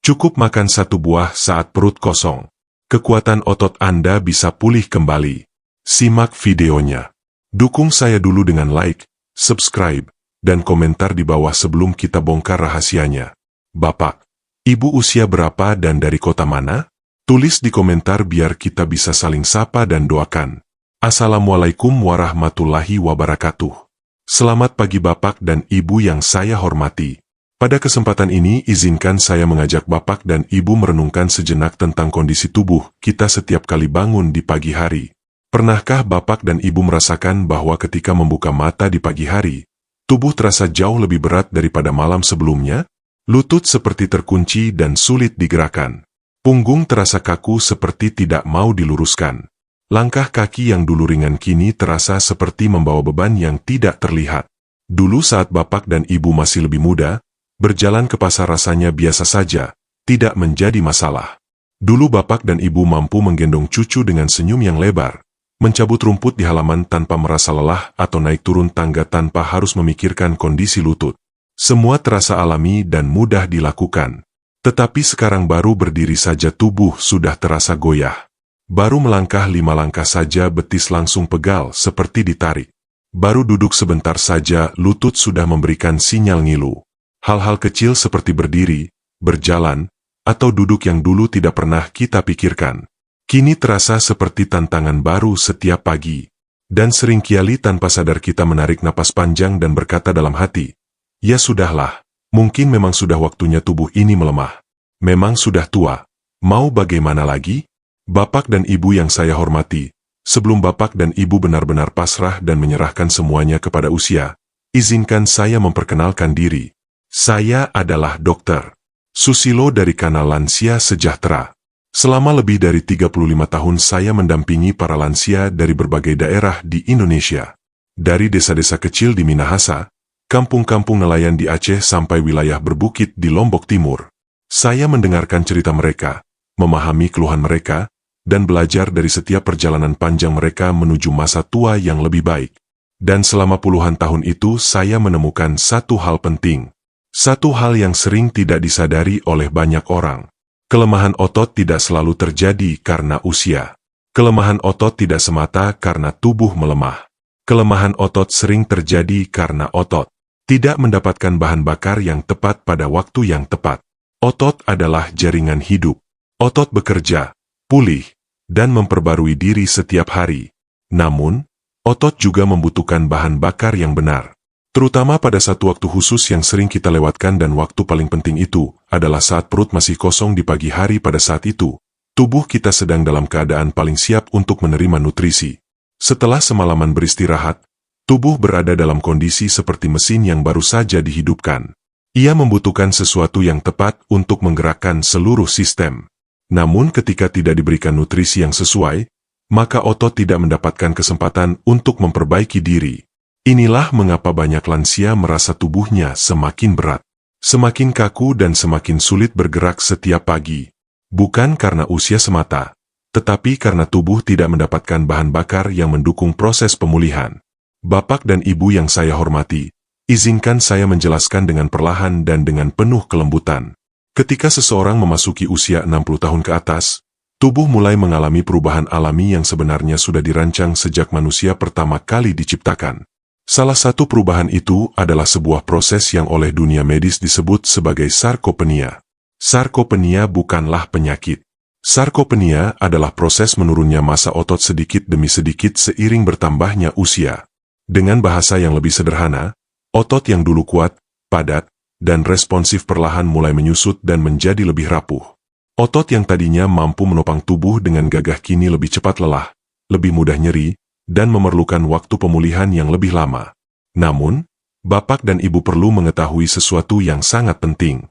Cukup makan satu buah saat perut kosong. Kekuatan otot Anda bisa pulih kembali. Simak videonya. Dukung saya dulu dengan like, subscribe, dan komentar di bawah sebelum kita bongkar rahasianya. Bapak, Ibu usia berapa dan dari kota mana? Tulis di komentar biar kita bisa saling sapa dan doakan. Assalamualaikum warahmatullahi wabarakatuh. Selamat pagi Bapak dan Ibu yang saya hormati. Pada kesempatan ini izinkan saya mengajak Bapak dan Ibu merenungkan sejenak tentang kondisi tubuh kita setiap kali bangun di pagi hari. Pernahkah Bapak dan Ibu merasakan bahwa ketika membuka mata di pagi hari, tubuh terasa jauh lebih berat daripada malam sebelumnya? Lutut seperti terkunci dan sulit digerakkan. Punggung terasa kaku seperti tidak mau diluruskan. Langkah kaki yang dulu ringan kini terasa seperti membawa beban yang tidak terlihat. Dulu saat Bapak dan Ibu masih lebih muda, berjalan ke pasar rasanya biasa saja, tidak menjadi masalah. Dulu Bapak dan Ibu mampu menggendong cucu dengan senyum yang lebar, mencabut rumput di halaman tanpa merasa lelah atau naik turun tangga tanpa harus memikirkan kondisi lutut. Semua terasa alami dan mudah dilakukan. Tetapi sekarang baru berdiri saja tubuh sudah terasa goyah. Baru melangkah 5 langkah saja betis langsung pegal seperti ditarik. Baru duduk sebentar saja lutut sudah memberikan sinyal ngilu. Hal-hal kecil seperti berdiri, berjalan, atau duduk yang dulu tidak pernah kita pikirkan. Kini terasa seperti tantangan baru setiap pagi. Dan seringkali tanpa sadar kita menarik napas panjang dan berkata dalam hati, "Ya sudahlah, mungkin memang sudah waktunya tubuh ini melemah. Memang sudah tua. Mau bagaimana lagi?" Bapak dan Ibu yang saya hormati, sebelum Bapak dan Ibu benar-benar pasrah dan menyerahkan semuanya kepada usia, izinkan saya memperkenalkan diri. Saya adalah Dr. Susilo dari Kanal Lansia Sejahtera. Selama lebih dari 35 tahun saya mendampingi para lansia dari berbagai daerah di Indonesia. Dari desa-desa kecil di Minahasa, kampung-kampung nelayan di Aceh sampai wilayah berbukit di Lombok Timur. Saya mendengarkan cerita mereka, memahami keluhan mereka, dan belajar dari setiap perjalanan panjang mereka menuju masa tua yang lebih baik. Dan selama puluhan tahun itu saya menemukan satu hal penting. Satu hal yang sering tidak disadari oleh banyak orang. Kelemahan otot tidak selalu terjadi karena usia. Kelemahan otot tidak semata karena tubuh melemah. Kelemahan otot sering terjadi karena otot tidak mendapatkan bahan bakar yang tepat pada waktu yang tepat. Otot adalah jaringan hidup. Otot bekerja, pulih, dan memperbarui diri setiap hari. Namun, otot juga membutuhkan bahan bakar yang benar. Terutama pada satu waktu khusus yang sering kita lewatkan dan waktu paling penting itu adalah saat perut masih kosong di pagi hari. Pada saat itu, tubuh kita sedang dalam keadaan paling siap untuk menerima nutrisi. Setelah semalaman beristirahat, tubuh berada dalam kondisi seperti mesin yang baru saja dihidupkan. Ia membutuhkan sesuatu yang tepat untuk menggerakkan seluruh sistem. Namun ketika tidak diberikan nutrisi yang sesuai, maka otot tidak mendapatkan kesempatan untuk memperbaiki diri. Inilah mengapa banyak lansia merasa tubuhnya semakin berat, semakin kaku dan semakin sulit bergerak setiap pagi. Bukan karena usia semata, tetapi karena tubuh tidak mendapatkan bahan bakar yang mendukung proses pemulihan. Bapak dan Ibu yang saya hormati, izinkan saya menjelaskan dengan perlahan dan dengan penuh kelembutan. Ketika seseorang memasuki usia 60 tahun ke atas, tubuh mulai mengalami perubahan alami yang sebenarnya sudah dirancang sejak manusia pertama kali diciptakan. Salah satu perubahan itu adalah sebuah proses yang oleh dunia medis disebut sebagai sarkopenia. Sarkopenia bukanlah penyakit. Sarkopenia adalah proses menurunnya massa otot sedikit demi sedikit seiring bertambahnya usia. Dengan bahasa yang lebih sederhana, otot yang dulu kuat, padat, dan responsif perlahan mulai menyusut dan menjadi lebih rapuh. Otot yang tadinya mampu menopang tubuh dengan gagah kini lebih cepat lelah, lebih mudah nyeri, dan memerlukan waktu pemulihan yang lebih lama. Namun, Bapak dan Ibu perlu mengetahui sesuatu yang sangat penting.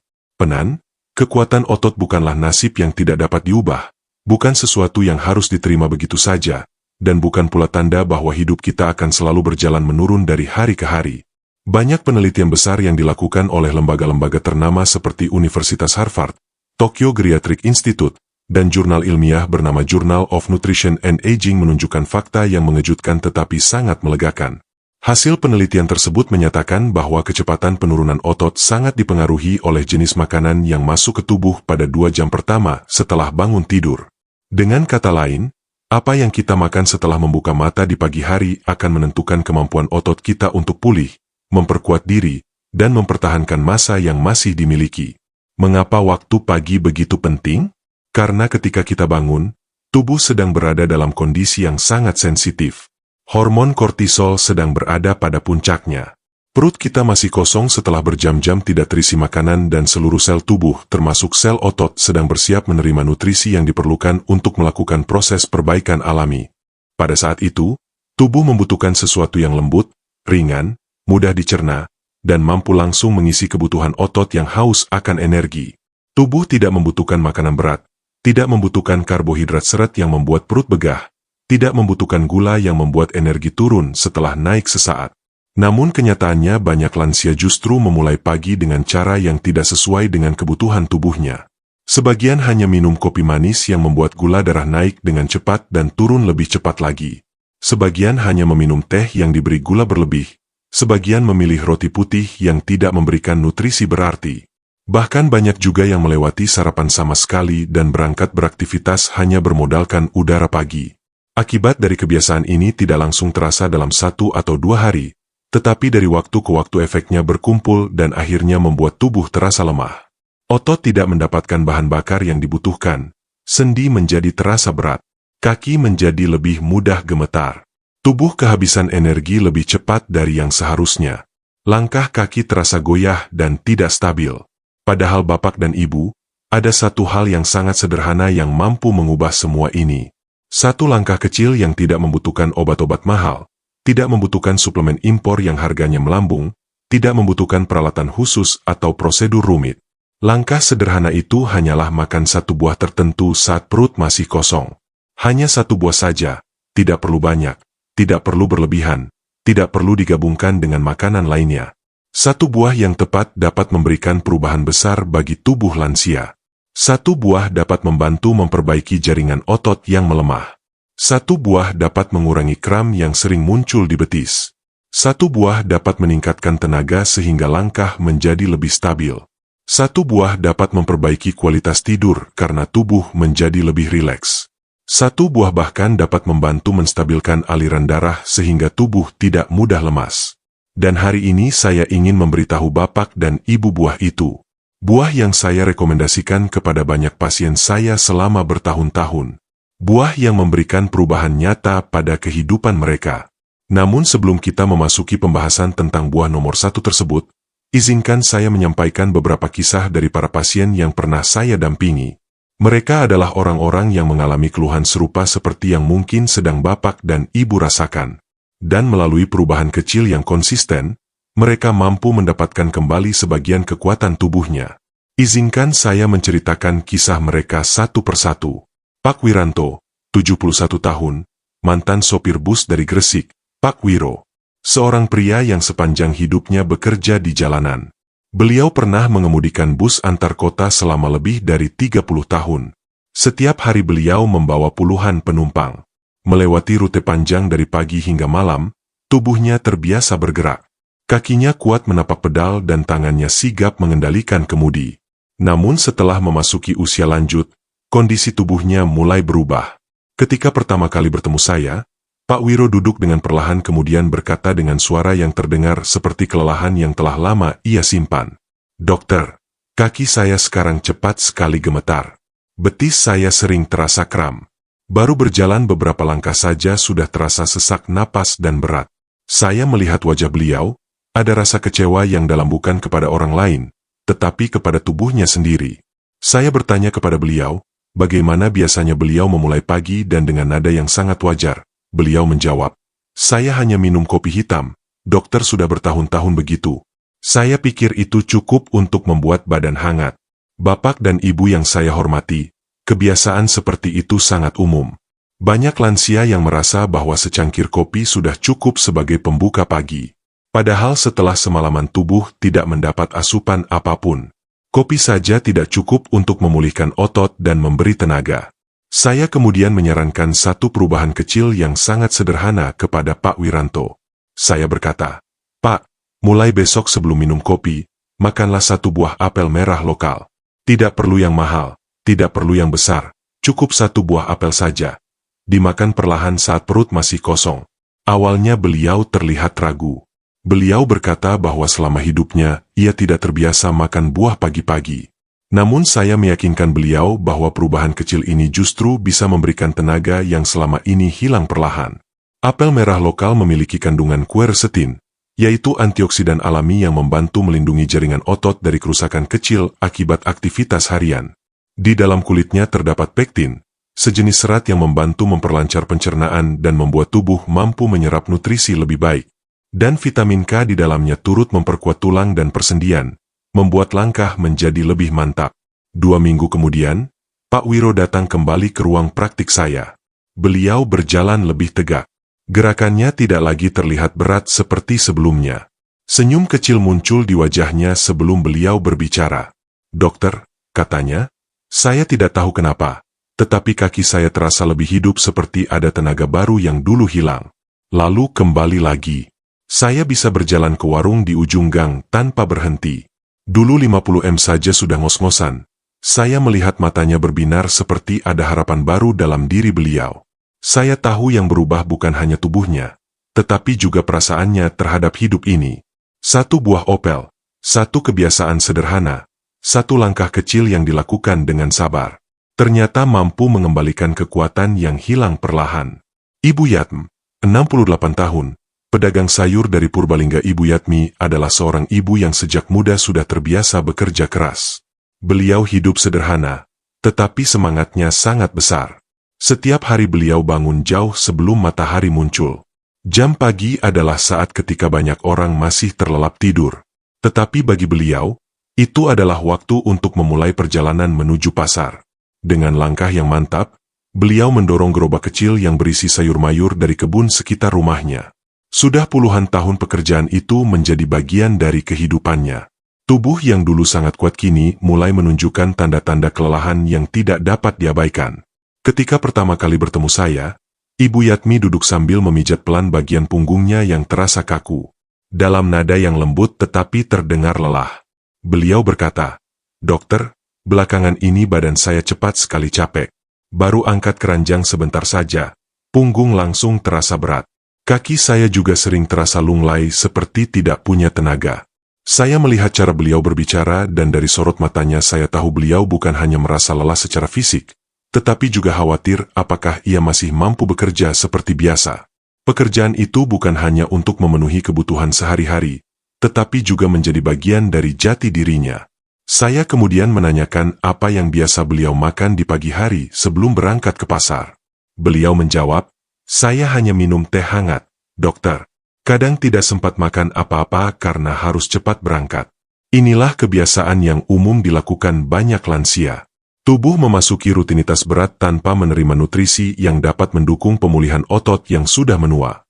Kekuatan otot bukanlah nasib yang tidak dapat diubah, bukan sesuatu yang harus diterima begitu saja, dan bukan pula tanda bahwa hidup kita akan selalu berjalan menurun dari hari ke hari. Banyak penelitian besar yang dilakukan oleh lembaga-lembaga ternama seperti Universitas Harvard, Tokyo Geriatric Institute, dan jurnal ilmiah bernama Journal of Nutrition and Aging menunjukkan fakta yang mengejutkan tetapi sangat melegakan. Hasil penelitian tersebut menyatakan bahwa kecepatan penurunan otot sangat dipengaruhi oleh jenis makanan yang masuk ke tubuh pada 2 jam pertama setelah bangun tidur. Dengan kata lain, apa yang kita makan setelah membuka mata di pagi hari akan menentukan kemampuan otot kita untuk pulih, memperkuat diri, dan mempertahankan massa yang masih dimiliki. Mengapa waktu pagi begitu penting? Karena ketika kita bangun, tubuh sedang berada dalam kondisi yang sangat sensitif. Hormon kortisol sedang berada pada puncaknya. Perut kita masih kosong setelah berjam-jam tidak terisi makanan dan seluruh sel tubuh, termasuk sel otot, sedang bersiap menerima nutrisi yang diperlukan untuk melakukan proses perbaikan alami. Pada saat itu, tubuh membutuhkan sesuatu yang lembut, ringan, mudah dicerna, dan mampu langsung mengisi kebutuhan otot yang haus akan energi. Tubuh tidak membutuhkan makanan berat, tidak membutuhkan karbohidrat seret yang membuat perut begah, tidak membutuhkan gula yang membuat energi turun setelah naik sesaat. Namun kenyataannya banyak lansia justru memulai pagi dengan cara yang tidak sesuai dengan kebutuhan tubuhnya. Sebagian hanya minum kopi manis yang membuat gula darah naik dengan cepat dan turun lebih cepat lagi. Sebagian hanya meminum teh yang diberi gula berlebih. Sebagian memilih roti putih yang tidak memberikan nutrisi berarti. Bahkan banyak juga yang melewati sarapan sama sekali dan berangkat beraktivitas hanya bermodalkan udara pagi. Akibat dari kebiasaan ini tidak langsung terasa dalam 1 atau 2 hari, tetapi dari waktu ke waktu efeknya berkumpul dan akhirnya membuat tubuh terasa lemah. Otot tidak mendapatkan bahan bakar yang dibutuhkan, sendi menjadi terasa berat, kaki menjadi lebih mudah gemetar. Tubuh kehabisan energi lebih cepat dari yang seharusnya. Langkah kaki terasa goyah dan tidak stabil. Padahal bapak dan ibu, ada satu hal yang sangat sederhana yang mampu mengubah semua ini. Satu langkah kecil yang tidak membutuhkan obat-obat mahal, tidak membutuhkan suplemen impor yang harganya melambung, tidak membutuhkan peralatan khusus atau prosedur rumit. Langkah sederhana itu hanyalah makan satu buah tertentu saat perut masih kosong. Hanya satu buah saja, tidak perlu banyak, tidak perlu berlebihan, tidak perlu digabungkan dengan makanan lainnya. Satu buah yang tepat dapat memberikan perubahan besar bagi tubuh lansia. Satu buah dapat membantu memperbaiki jaringan otot yang melemah. Satu buah dapat mengurangi kram yang sering muncul di betis. Satu buah dapat meningkatkan tenaga sehingga langkah menjadi lebih stabil. Satu buah dapat memperbaiki kualitas tidur karena tubuh menjadi lebih rileks. Satu buah bahkan dapat membantu menstabilkan aliran darah sehingga tubuh tidak mudah lemas. Dan hari ini saya ingin memberitahu bapak dan ibu buah itu. Buah yang saya rekomendasikan kepada banyak pasien saya selama bertahun-tahun. Buah yang memberikan perubahan nyata pada kehidupan mereka. Namun sebelum kita memasuki pembahasan tentang buah nomor 1 tersebut, izinkan saya menyampaikan beberapa kisah dari para pasien yang pernah saya dampingi. Mereka adalah orang-orang yang mengalami keluhan serupa seperti yang mungkin sedang bapak dan ibu rasakan. Dan melalui perubahan kecil yang konsisten, mereka mampu mendapatkan kembali sebagian kekuatan tubuhnya. Izinkan saya menceritakan kisah mereka satu persatu. Pak Wiranto, 71 tahun, mantan sopir bus dari Gresik. Pak Wiro, seorang pria yang sepanjang hidupnya bekerja di jalanan. Beliau pernah mengemudikan bus antar kota selama lebih dari 30 tahun. Setiap hari beliau membawa puluhan penumpang. Melewati rute panjang dari pagi hingga malam, tubuhnya terbiasa bergerak. Kakinya kuat menapak pedal dan tangannya sigap mengendalikan kemudi. Namun setelah memasuki usia lanjut, kondisi tubuhnya mulai berubah. Ketika pertama kali bertemu saya, Pak Wiro duduk dengan perlahan kemudian berkata dengan suara yang terdengar seperti kelelahan yang telah lama ia simpan. "Dokter, kaki saya sekarang cepat sekali gemetar. Betis saya sering terasa kram. Baru berjalan beberapa langkah saja sudah terasa sesak napas dan berat." Saya melihat wajah beliau, ada rasa kecewa yang dalam bukan kepada orang lain, tetapi kepada tubuhnya sendiri. Saya bertanya kepada beliau, bagaimana biasanya beliau memulai pagi dan dengan nada yang sangat wajar. Beliau menjawab, "Saya hanya minum kopi hitam, dokter sudah bertahun-tahun begitu. Saya pikir itu cukup untuk membuat badan hangat." Bapak dan ibu yang saya hormati, kebiasaan seperti itu sangat umum. Banyak lansia yang merasa bahwa secangkir kopi sudah cukup sebagai pembuka pagi. Padahal setelah semalaman tubuh tidak mendapat asupan apapun. Kopi saja tidak cukup untuk memulihkan otot dan memberi tenaga. Saya kemudian menyarankan satu perubahan kecil yang sangat sederhana kepada Pak Wiranto. Saya berkata, "Pak, mulai besok sebelum minum kopi, makanlah 1 buah apel merah lokal. Tidak perlu yang mahal, tidak perlu yang besar, cukup 1 buah apel saja. Dimakan perlahan saat perut masih kosong." Awalnya beliau terlihat ragu. Beliau berkata bahwa selama hidupnya, ia tidak terbiasa makan buah pagi-pagi. Namun saya meyakinkan beliau bahwa perubahan kecil ini justru bisa memberikan tenaga yang selama ini hilang perlahan. Apel merah lokal memiliki kandungan quercetin, yaitu antioksidan alami yang membantu melindungi jaringan otot dari kerusakan kecil akibat aktivitas harian. Di dalam kulitnya terdapat pektin, sejenis serat yang membantu memperlancar pencernaan dan membuat tubuh mampu menyerap nutrisi lebih baik. Dan vitamin K di dalamnya turut memperkuat tulang dan persendian, membuat langkah menjadi lebih mantap. 2 minggu kemudian, Pak Wiro datang kembali ke ruang praktik saya. Beliau berjalan lebih tegak. Gerakannya tidak lagi terlihat berat seperti sebelumnya. Senyum kecil muncul di wajahnya sebelum beliau berbicara. "Dokter," katanya, "saya tidak tahu kenapa, tetapi kaki saya terasa lebih hidup seperti ada tenaga baru yang dulu hilang. Lalu kembali lagi. Saya bisa berjalan ke warung di ujung gang tanpa berhenti. Dulu 50 m saja sudah ngos-ngosan." Saya melihat matanya berbinar seperti ada harapan baru dalam diri beliau. Saya tahu yang berubah bukan hanya tubuhnya, tetapi juga perasaannya terhadap hidup ini. 1 buah opel, 1 kebiasaan sederhana, 1 langkah kecil yang dilakukan dengan sabar, ternyata mampu mengembalikan kekuatan yang hilang perlahan. Ibu Yatmi, 68 tahun, pedagang sayur dari Purbalingga. Ibu Yatmi adalah seorang ibu yang sejak muda sudah terbiasa bekerja keras. Beliau hidup sederhana, tetapi semangatnya sangat besar. Setiap hari beliau bangun jauh sebelum matahari muncul. Jam pagi adalah saat ketika banyak orang masih terlelap tidur. Tetapi bagi beliau, itu adalah waktu untuk memulai perjalanan menuju pasar. Dengan langkah yang mantap, beliau mendorong gerobak kecil yang berisi sayur mayur dari kebun sekitar rumahnya. Sudah puluhan tahun pekerjaan itu menjadi bagian dari kehidupannya. Tubuh yang dulu sangat kuat kini mulai menunjukkan tanda-tanda kelelahan yang tidak dapat diabaikan. Ketika pertama kali bertemu saya, Ibu Yatmi duduk sambil memijat pelan bagian punggungnya yang terasa kaku. Dalam nada yang lembut tetapi terdengar lelah, beliau berkata, "Dokter, belakangan ini badan saya cepat sekali capek. Baru angkat keranjang sebentar saja, punggung langsung terasa berat. Kaki saya juga sering terasa lunglai seperti tidak punya tenaga." Saya melihat cara beliau berbicara dan dari sorot matanya saya tahu beliau bukan hanya merasa lelah secara fisik, tetapi juga khawatir apakah ia masih mampu bekerja seperti biasa. Pekerjaan itu bukan hanya untuk memenuhi kebutuhan sehari-hari, tetapi juga menjadi bagian dari jati dirinya. Saya kemudian menanyakan apa yang biasa beliau makan di pagi hari sebelum berangkat ke pasar. Beliau menjawab, "Saya hanya minum teh hangat, dokter. Kadang tidak sempat makan apa-apa karena harus cepat berangkat." Inilah kebiasaan yang umum dilakukan banyak lansia. Tubuh memasuki rutinitas berat tanpa menerima nutrisi yang dapat mendukung pemulihan otot yang sudah menua.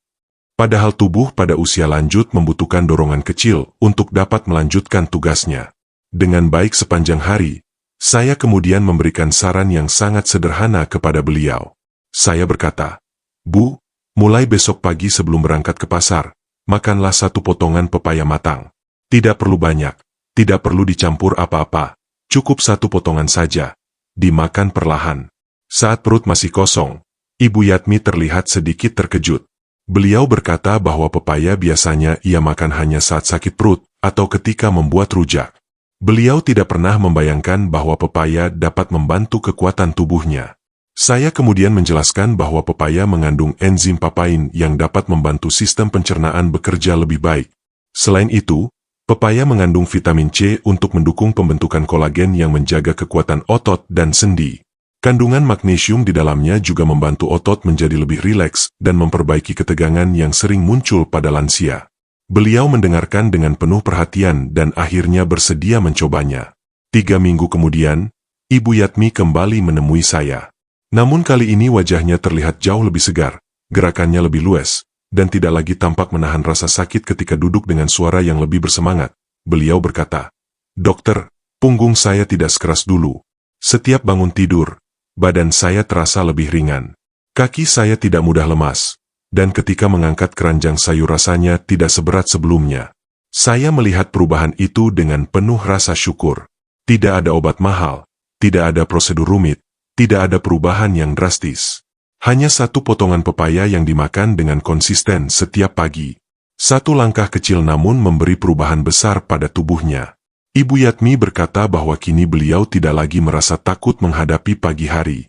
Padahal tubuh pada usia lanjut membutuhkan dorongan kecil untuk dapat melanjutkan tugasnya. Dengan baik sepanjang hari, saya kemudian memberikan saran yang sangat sederhana kepada beliau. Saya berkata, "Bu, mulai besok pagi sebelum berangkat ke pasar, makanlah 1 potongan pepaya matang. Tidak perlu banyak, tidak perlu dicampur apa-apa, cukup 1 potongan saja. Dimakan perlahan." Saat perut masih kosong, Ibu Yatmi terlihat sedikit terkejut. Beliau berkata bahwa pepaya biasanya ia makan hanya saat sakit perut atau ketika membuat rujak. Beliau tidak pernah membayangkan bahwa pepaya dapat membantu kekuatan tubuhnya. Saya kemudian menjelaskan bahwa pepaya mengandung enzim papain yang dapat membantu sistem pencernaan bekerja lebih baik. Selain itu, pepaya mengandung vitamin C untuk mendukung pembentukan kolagen yang menjaga kekuatan otot dan sendi. Kandungan magnesium di dalamnya juga membantu otot menjadi lebih rileks dan memperbaiki ketegangan yang sering muncul pada lansia. Beliau mendengarkan dengan penuh perhatian dan akhirnya bersedia mencobanya. 3 minggu kemudian, Ibu Yatmi kembali menemui saya. Namun kali ini wajahnya terlihat jauh lebih segar, gerakannya lebih luas, dan tidak lagi tampak menahan rasa sakit ketika duduk dengan suara yang lebih bersemangat. Beliau berkata, "Dokter, punggung saya tidak sekeras dulu. Setiap bangun tidur, badan saya terasa lebih ringan. Kaki saya tidak mudah lemas. dan ketika mengangkat keranjang sayur rasanya tidak seberat sebelumnya. Saya melihat perubahan itu dengan penuh rasa syukur. Tidak ada obat mahal, tidak ada prosedur rumit, tidak ada perubahan yang drastis. Hanya satu potongan pepaya yang dimakan dengan konsisten setiap pagi. Satu langkah kecil namun memberi perubahan besar pada tubuhnya. Ibu Yatmi berkata bahwa kini beliau tidak lagi merasa takut menghadapi pagi hari.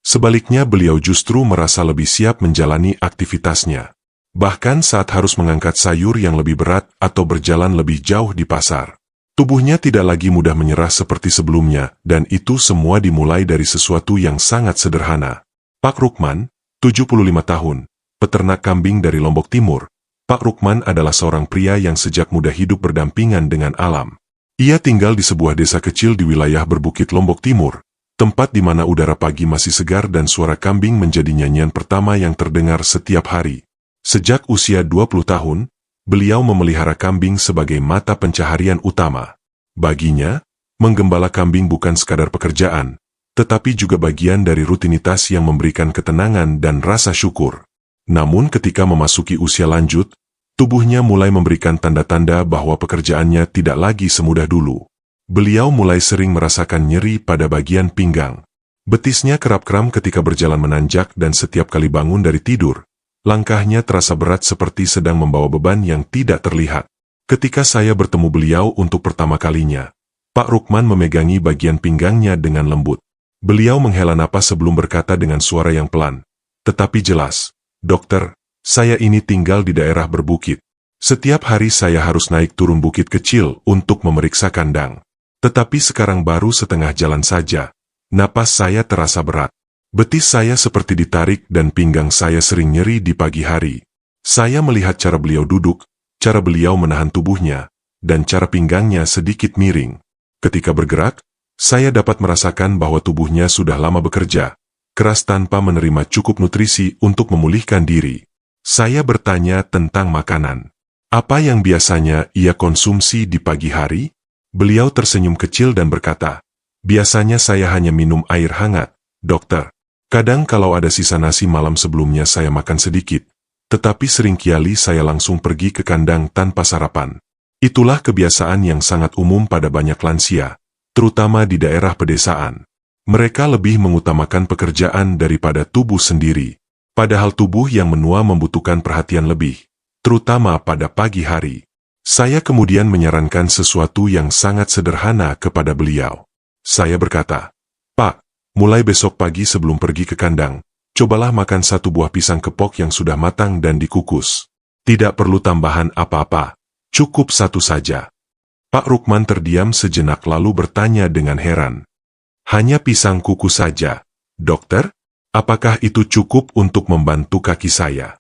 Sebaliknya beliau justru merasa lebih siap menjalani aktivitasnya. Bahkan saat harus mengangkat sayur yang lebih berat atau berjalan lebih jauh di pasar. Tubuhnya tidak lagi mudah menyerah seperti sebelumnya, dan itu semua dimulai dari sesuatu yang sangat sederhana. Pak Rukman, 75 tahun, peternak kambing dari Lombok Timur. Pak Rukman adalah seorang pria yang sejak muda hidup berdampingan dengan alam. Ia tinggal di sebuah desa kecil di wilayah berbukit Lombok Timur, tempat di mana udara pagi masih segar dan suara kambing menjadi nyanyian pertama yang terdengar setiap hari. Sejak usia 20 tahun, beliau memelihara kambing sebagai mata pencaharian utama. Baginya, menggembala kambing bukan sekadar pekerjaan, tetapi juga bagian dari rutinitas yang memberikan ketenangan dan rasa syukur. Namun ketika memasuki usia lanjut, tubuhnya mulai memberikan tanda-tanda bahwa pekerjaannya tidak lagi semudah dulu. Beliau mulai sering merasakan nyeri pada bagian pinggang. Betisnya kerap kram ketika berjalan menanjak dan setiap kali bangun dari tidur, langkahnya terasa berat seperti sedang membawa beban yang tidak terlihat. Ketika saya bertemu beliau untuk pertama kalinya, Pak Rukman memegangi bagian pinggangnya dengan lembut. Beliau menghela napas sebelum berkata dengan suara yang pelan, tetapi jelas, "Dokter, saya ini tinggal di daerah berbukit. Setiap hari saya harus naik turun bukit kecil untuk memeriksa kandang. Tetapi sekarang baru setengah jalan saja. Napas saya terasa berat. Betis saya seperti ditarik dan pinggang saya sering nyeri di pagi hari." Saya melihat cara beliau duduk, cara beliau menahan tubuhnya, dan cara pinggangnya sedikit miring. Ketika bergerak, saya dapat merasakan bahwa tubuhnya sudah lama bekerja, keras tanpa menerima cukup nutrisi untuk memulihkan diri. Saya bertanya tentang makanan. Apa yang biasanya ia konsumsi di pagi hari? Beliau tersenyum kecil dan berkata, "Biasanya saya hanya minum air hangat, dokter. Kadang kalau ada sisa nasi malam sebelumnya saya makan sedikit, tetapi seringkali saya langsung pergi ke kandang tanpa sarapan." Itulah kebiasaan yang sangat umum pada banyak lansia, terutama di daerah pedesaan. Mereka lebih mengutamakan pekerjaan daripada tubuh sendiri. Padahal tubuh yang menua membutuhkan perhatian lebih, terutama pada pagi hari. Saya kemudian menyarankan sesuatu yang sangat sederhana kepada beliau. Saya berkata, "Pak, mulai besok pagi sebelum pergi ke kandang, cobalah makan satu buah pisang kepok yang sudah matang dan dikukus. Tidak perlu tambahan apa-apa, cukup satu saja." Pak Rukman terdiam sejenak lalu bertanya dengan heran, "Hanya pisang kukus saja, dokter? Apakah itu cukup untuk membantu kaki saya?"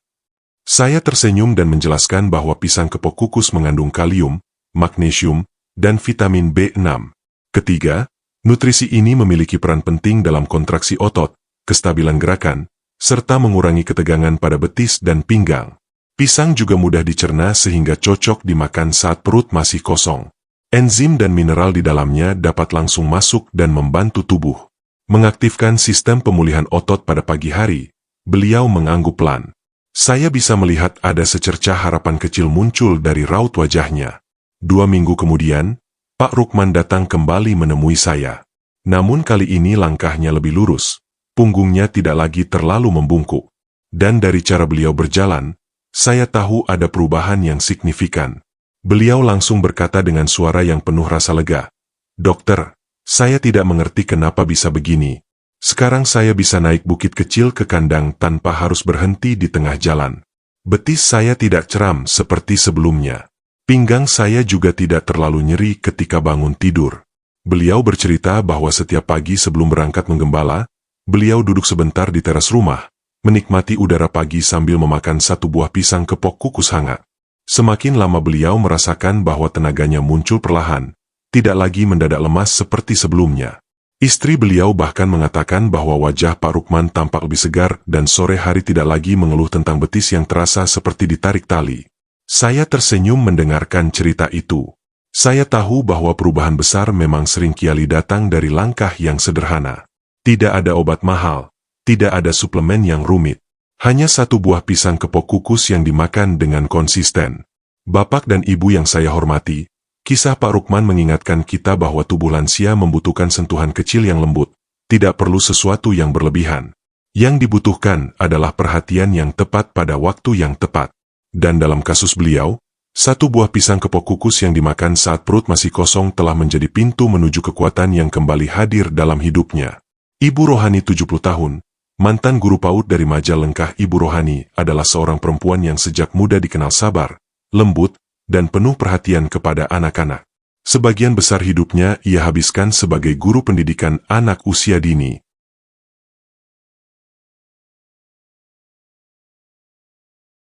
Saya tersenyum dan menjelaskan bahwa pisang kepok kukus mengandung kalium, magnesium, dan vitamin B6. Ketiga, nutrisi ini memiliki peran penting dalam kontraksi otot, kestabilan gerakan, serta mengurangi ketegangan pada betis dan pinggang. Pisang juga mudah dicerna sehingga cocok dimakan saat perut masih kosong. Enzim dan mineral di dalamnya dapat langsung masuk dan membantu tubuh mengaktifkan sistem pemulihan otot pada pagi hari. Beliau mengangguk pelan. Saya bisa melihat ada secercah harapan kecil muncul dari raut wajahnya. 2 minggu kemudian, Pak Rukman datang kembali menemui saya. Namun kali ini langkahnya lebih lurus, punggungnya tidak lagi terlalu membungkuk. Dan dari cara beliau berjalan, saya tahu ada perubahan yang signifikan. Beliau langsung berkata dengan suara yang penuh rasa lega, "Dokter, saya tidak mengerti kenapa bisa begini. Sekarang saya bisa naik bukit kecil ke kandang tanpa harus berhenti di tengah jalan. Betis saya tidak ceram seperti sebelumnya. Pinggang saya juga tidak terlalu nyeri ketika bangun tidur." Beliau bercerita bahwa setiap pagi sebelum berangkat menggembala, beliau duduk sebentar di teras rumah, menikmati udara pagi sambil memakan satu buah pisang kepok kukus hangat. Semakin lama beliau merasakan bahwa tenaganya muncul perlahan, tidak lagi mendadak lemas seperti sebelumnya. Istri beliau bahkan mengatakan bahwa wajah Pak Rukman tampak lebih segar dan sore hari tidak lagi mengeluh tentang betis yang terasa seperti ditarik tali. Saya tersenyum mendengarkan cerita itu. Saya tahu bahwa perubahan besar memang seringkali datang dari langkah yang sederhana. Tidak ada obat mahal, tidak ada suplemen yang rumit. Hanya satu buah pisang kepok kukus yang dimakan dengan konsisten. Bapak dan Ibu yang saya hormati, kisah Pak Rukman mengingatkan kita bahwa tubuh lansia membutuhkan sentuhan kecil yang lembut, tidak perlu sesuatu yang berlebihan. Yang dibutuhkan adalah perhatian yang tepat pada waktu yang tepat. Dan dalam kasus beliau, satu buah pisang kepok kukus yang dimakan saat perut masih kosong telah menjadi pintu menuju kekuatan yang kembali hadir dalam hidupnya. Ibu Rohani 70 tahun, mantan guru PAUD dari Majalengka. Ibu Rohani adalah seorang perempuan yang sejak muda dikenal sabar, lembut, dan penuh perhatian kepada anak-anak. Sebagian besar hidupnya ia habiskan sebagai guru pendidikan anak usia dini.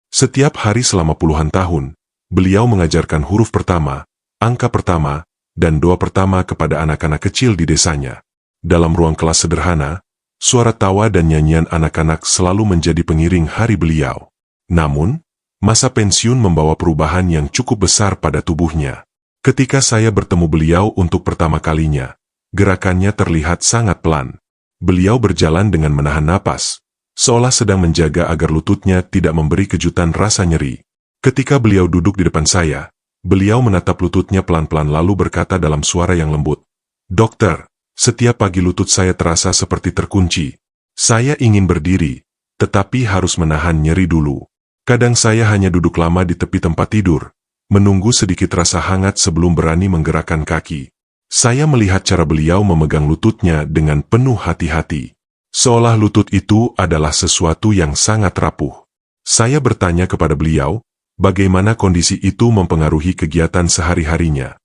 Setiap hari selama puluhan tahun, beliau mengajarkan huruf pertama, angka pertama, dan doa pertama kepada anak-anak kecil di desanya. Dalam ruang kelas sederhana, suara tawa dan nyanyian anak-anak selalu menjadi pengiring hari beliau. Namun, masa pensiun membawa perubahan yang cukup besar pada tubuhnya. Ketika saya bertemu beliau untuk pertama kalinya, gerakannya terlihat sangat pelan. Beliau berjalan dengan menahan napas, seolah sedang menjaga agar lututnya tidak memberi kejutan rasa nyeri. Ketika beliau duduk di depan saya, beliau menatap lututnya pelan-pelan lalu berkata dalam suara yang lembut, "Dokter, setiap pagi lutut saya terasa seperti terkunci. Saya ingin berdiri, tetapi harus menahan nyeri dulu. Kadang saya hanya duduk lama di tepi tempat tidur, menunggu sedikit rasa hangat sebelum berani menggerakkan kaki." Saya melihat cara beliau memegang lututnya dengan penuh hati-hati. Seolah lutut itu adalah sesuatu yang sangat rapuh. Saya bertanya kepada beliau, bagaimana kondisi itu mempengaruhi kegiatan sehari-harinya.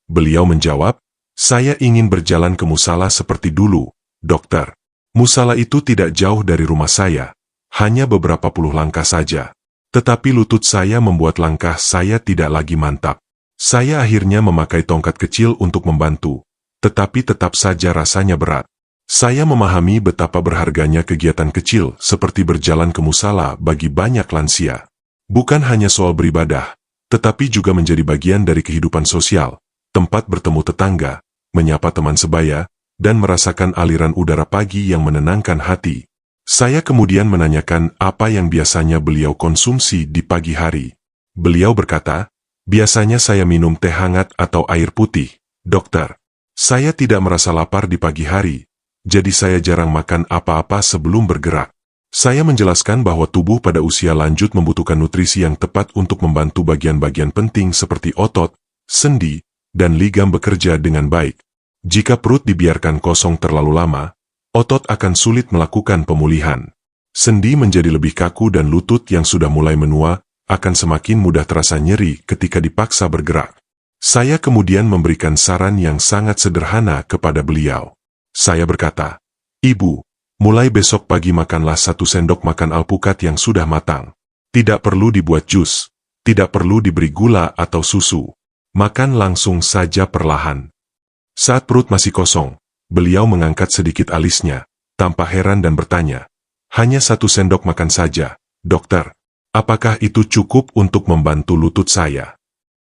Beliau menjawab, "Saya ingin berjalan ke musala seperti dulu, dokter. Musala itu tidak jauh dari rumah saya, hanya beberapa puluh langkah saja. Tetapi lutut saya membuat langkah saya tidak lagi mantap. Saya akhirnya memakai tongkat kecil untuk membantu, tetapi tetap saja rasanya berat. Saya memahami betapa berharganya kegiatan kecil seperti berjalan ke musala bagi banyak lansia. Bukan hanya soal beribadah, tetapi juga menjadi bagian dari kehidupan sosial, tempat bertemu tetangga, menyapa teman sebaya, dan merasakan aliran udara pagi yang menenangkan hati." Saya kemudian menanyakan apa yang biasanya beliau konsumsi di pagi hari. Beliau berkata, "Biasanya saya minum teh hangat atau air putih, dokter. Saya tidak merasa lapar di pagi hari, jadi saya jarang makan apa-apa sebelum bergerak." Saya menjelaskan bahwa tubuh pada usia lanjut membutuhkan nutrisi yang tepat untuk membantu bagian-bagian penting seperti otot, sendi, dan ligam bekerja dengan baik. Jika perut dibiarkan kosong terlalu lama, otot akan sulit melakukan pemulihan. Sendi menjadi lebih kaku dan lutut yang sudah mulai menua akan semakin mudah terasa nyeri ketika dipaksa bergerak. Saya kemudian memberikan saran yang sangat sederhana kepada beliau. Saya berkata, "Ibu, mulai besok pagi makanlah 1 sendok makan alpukat yang sudah matang. Tidak perlu dibuat jus, tidak perlu diberi gula atau susu. Makan langsung saja perlahan." Saat perut masih kosong, beliau mengangkat sedikit alisnya, tampak heran dan bertanya, "Hanya 1 sendok makan saja, dokter. Apakah itu cukup untuk membantu lutut saya?"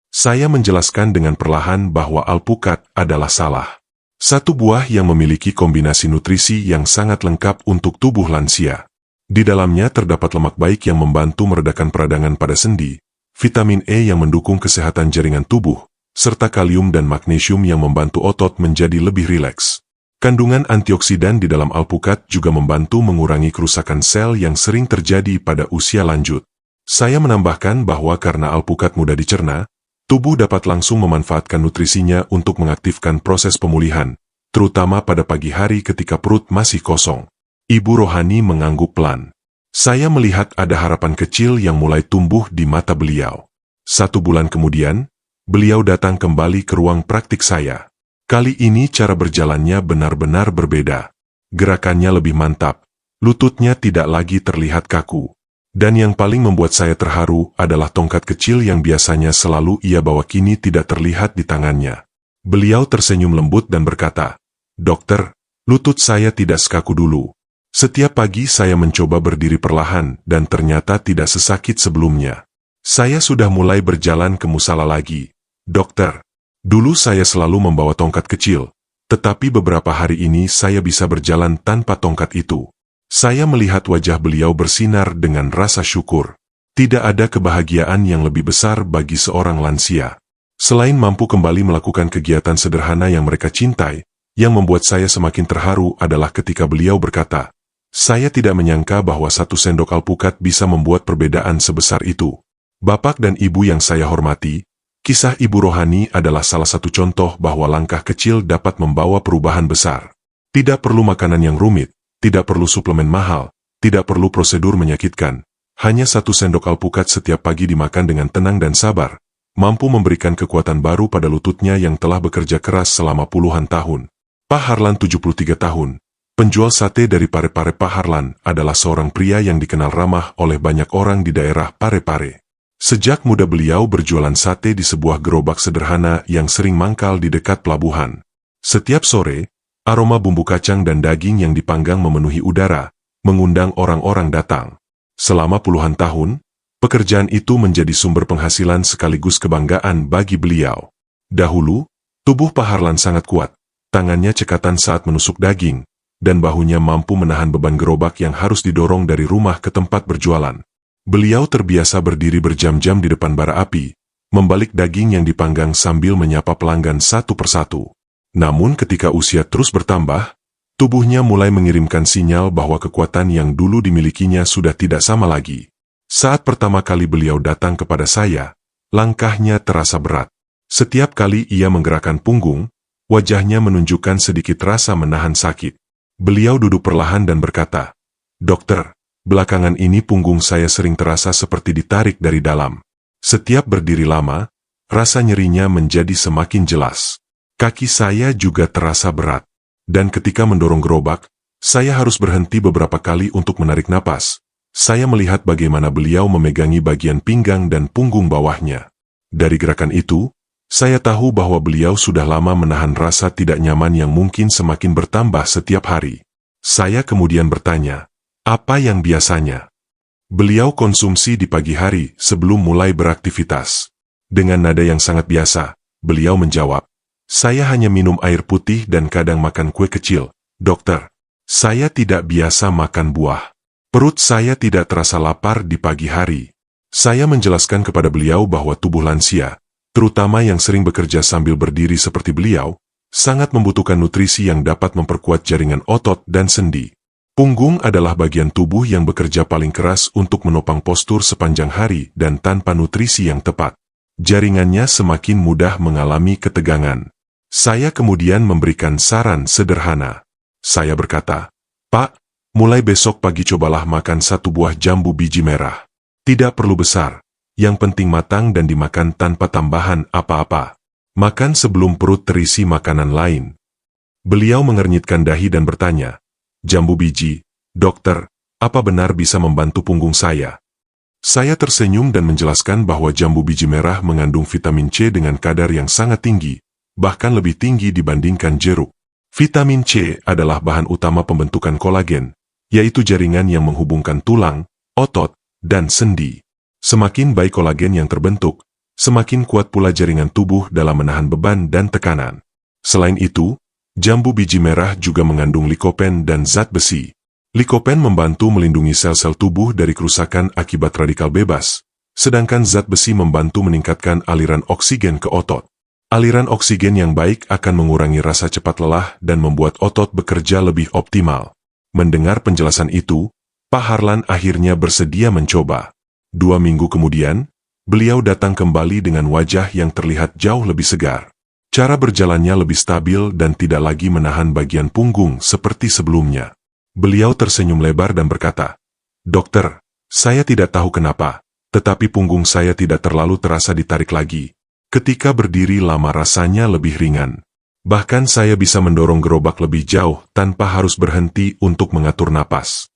Saya menjelaskan dengan perlahan bahwa alpukat adalah salah satu buah yang memiliki kombinasi nutrisi yang sangat lengkap untuk tubuh lansia. Di dalamnya terdapat lemak baik yang membantu meredakan peradangan pada sendi, vitamin E yang mendukung kesehatan jaringan tubuh, serta kalium dan magnesium yang membantu otot menjadi lebih rileks. Kandungan antioksidan di dalam alpukat juga membantu mengurangi kerusakan sel yang sering terjadi pada usia lanjut. Saya menambahkan bahwa karena alpukat mudah dicerna, tubuh dapat langsung memanfaatkan nutrisinya untuk mengaktifkan proses pemulihan, terutama pada pagi hari ketika perut masih kosong. Ibu Rohani mengangguk pelan. Saya melihat ada harapan kecil yang mulai tumbuh di mata beliau. 1 bulan kemudian, beliau datang kembali ke ruang praktik saya. Kali ini cara berjalannya benar-benar berbeda. Gerakannya lebih mantap, lututnya tidak lagi terlihat kaku. Dan yang paling membuat saya terharu adalah tongkat kecil yang biasanya selalu ia bawa kini tidak terlihat di tangannya. Beliau tersenyum lembut dan berkata, "Dokter, lutut saya tidak sekaku dulu. Setiap pagi saya mencoba berdiri perlahan dan ternyata tidak sesakit sebelumnya. Saya sudah mulai berjalan ke musala lagi, dokter. Dulu saya selalu membawa tongkat kecil, tetapi beberapa hari ini saya bisa berjalan tanpa tongkat itu. Saya melihat wajah beliau bersinar dengan rasa syukur. Tidak ada kebahagiaan yang lebih besar bagi seorang lansia. Selain mampu kembali melakukan kegiatan sederhana yang mereka cintai, yang membuat saya semakin terharu adalah ketika beliau berkata, "Saya tidak menyangka bahwa 1 sendok alpukat bisa membuat perbedaan sebesar itu." Bapak dan Ibu yang saya hormati, kisah Ibu Rohani adalah salah satu contoh bahwa langkah kecil dapat membawa perubahan besar. Tidak perlu makanan yang rumit, tidak perlu suplemen mahal, tidak perlu prosedur menyakitkan. Hanya 1 sendok alpukat setiap pagi dimakan dengan tenang dan sabar, mampu memberikan kekuatan baru pada lututnya yang telah bekerja keras selama puluhan tahun. Pak Harlan 73 tahun, penjual sate dari Parepare. Pak Harlan adalah seorang pria yang dikenal ramah oleh banyak orang di daerah Parepare. Sejak muda beliau berjualan sate di sebuah gerobak sederhana yang sering mangkal di dekat pelabuhan. Setiap sore, aroma bumbu kacang dan daging yang dipanggang memenuhi udara, mengundang orang-orang datang. Selama puluhan tahun, pekerjaan itu menjadi sumber penghasilan sekaligus kebanggaan bagi beliau. Dahulu, tubuh Pak Harlan sangat kuat, tangannya cekatan saat menusuk daging, dan bahunya mampu menahan beban gerobak yang harus didorong dari rumah ke tempat berjualan. Beliau terbiasa berdiri berjam-jam di depan bara api, membalik daging yang dipanggang sambil menyapa pelanggan satu persatu. Namun ketika usia terus bertambah, tubuhnya mulai mengirimkan sinyal bahwa kekuatan yang dulu dimilikinya sudah tidak sama lagi. Saat pertama kali beliau datang kepada saya, langkahnya terasa berat. Setiap kali ia menggerakkan punggung, wajahnya menunjukkan sedikit rasa menahan sakit. Beliau duduk perlahan dan berkata, "Dokter, belakangan ini punggung saya sering terasa seperti ditarik dari dalam. Setiap berdiri lama, rasa nyerinya menjadi semakin jelas. Kaki saya juga terasa berat. Dan ketika mendorong gerobak, saya harus berhenti beberapa kali untuk menarik napas. Saya melihat bagaimana beliau memegangi bagian pinggang dan punggung bawahnya. Dari gerakan itu, saya tahu bahwa beliau sudah lama menahan rasa tidak nyaman yang mungkin semakin bertambah setiap hari. Saya kemudian bertanya, apa yang biasanya beliau konsumsi di pagi hari sebelum mulai beraktivitas? Dengan nada yang sangat biasa, beliau menjawab, "Saya hanya minum air putih dan kadang makan kue kecil, dokter. Saya tidak biasa makan buah. Perut saya tidak terasa lapar di pagi hari." Saya menjelaskan kepada beliau bahwa tubuh lansia, terutama yang sering bekerja sambil berdiri seperti beliau, sangat membutuhkan nutrisi yang dapat memperkuat jaringan otot dan sendi. Punggung adalah bagian tubuh yang bekerja paling keras untuk menopang postur sepanjang hari dan tanpa nutrisi yang tepat, jaringannya semakin mudah mengalami ketegangan. Saya kemudian memberikan saran sederhana. Saya berkata, "Pak, mulai besok pagi cobalah makan 1 buah jambu biji merah. Tidak perlu besar, yang penting matang dan dimakan tanpa tambahan apa-apa. Makan sebelum perut terisi makanan lain." Beliau mengernyitkan dahi dan bertanya, "Jambu biji, dokter, apa benar bisa membantu punggung saya?" Saya tersenyum dan menjelaskan bahwa jambu biji merah mengandung vitamin C dengan kadar yang sangat tinggi, bahkan lebih tinggi dibandingkan jeruk. Vitamin C adalah bahan utama pembentukan kolagen, yaitu jaringan yang menghubungkan tulang, otot, dan sendi. Semakin baik kolagen yang terbentuk, semakin kuat pula jaringan tubuh dalam menahan beban dan tekanan. Selain itu, jambu biji merah juga mengandung likopen dan zat besi. Likopen membantu melindungi sel-sel tubuh dari kerusakan akibat radikal bebas, sedangkan zat besi membantu meningkatkan aliran oksigen ke otot. Aliran oksigen yang baik akan mengurangi rasa cepat lelah dan membuat otot bekerja lebih optimal. Mendengar penjelasan itu, Pak Harlan akhirnya bersedia mencoba. 2 minggu kemudian, beliau datang kembali dengan wajah yang terlihat jauh lebih segar. Cara berjalannya lebih stabil dan tidak lagi menahan bagian punggung seperti sebelumnya. Beliau tersenyum lebar dan berkata, "Dokter, saya tidak tahu kenapa, tetapi punggung saya tidak terlalu terasa ditarik lagi. Ketika berdiri lama rasanya lebih ringan. Bahkan saya bisa mendorong gerobak lebih jauh tanpa harus berhenti untuk mengatur napas."